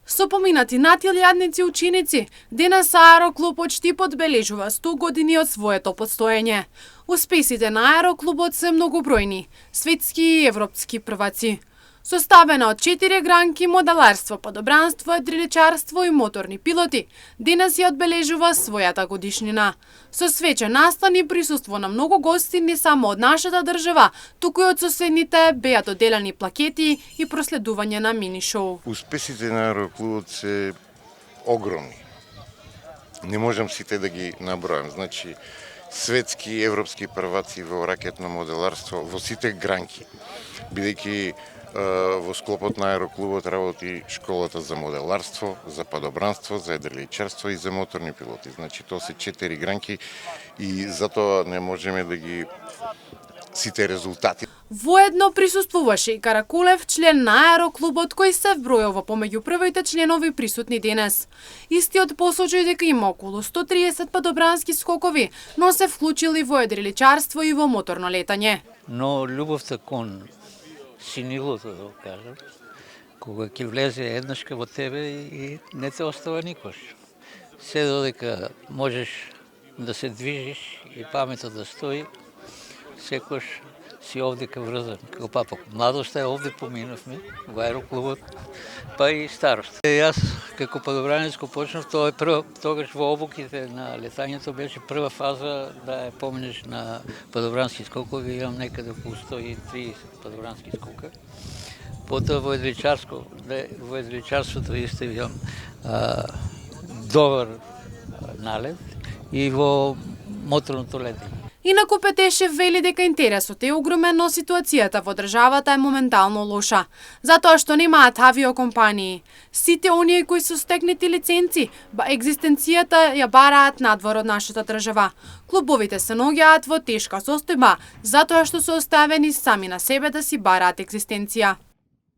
Со поминати натилјадници ученици, денес Аероклубот Штип одбележува 100 години од своето постоење. Успесите на Аероклубот се многобројни, светски и европски прваци. Составена од 4 гранки моделарство, подобранство, едриличарство и моторни пилоти, денес ја одбележува својата годишнина. Со свечен настан и присуство на многу гости не само од нашата држава, туку и од соседните беа доделени плакети и проследување на мини-шоу. Успесите на Аероклубот се огромни. Не можам сите да ги набројам. Значи, светски и европски прваци во ракетно моделарство во сите гранки, бидејќи во склопот на Аероклубот работи школата за моделарство, за падобранство, за едриличарство и за моторни пилоти. Значи, тоа се 4 гранки и затоа не можеме да ги сите резултати. Воедно присуствуваше и Каракулев, член на Аероклубот, кој се вбројува помеѓу првите членови присутни денес. Истиот посочи дека има околу 130 падобрански скокови, но се вклучили во едриличарство и во моторно летање. Но љубовта кон синилото, да кажам, кога ќе влезе еднашка во тебе и не те остава никош. Се додека можеш да се движиш и паметот да стои, секош си овдека врзан. Како папа, младоста е овде поминавме, во Аероклубот, па и старост. Јас, како падобранец, почнав, тоа е тогаш во обуките на летањето беше прва фаза да ја помниш на падобрански скокови, имам некаде околу 130 падобрански скока. Потоа во едриличарството исто имам добар налет и во моторното летање. Инаку Петешев вели дека интересот е огромен, но ситуацијата во државата е моментално лоша, затоа што немаат авиокомпании. Сите оние кои се стекнати лиценци, екзистенцијата ја бараат надвор од нашата држава. Клубовите се наоѓаат во тешка состојба, затоа што се оставени сами на себе да си бараат екзистенција.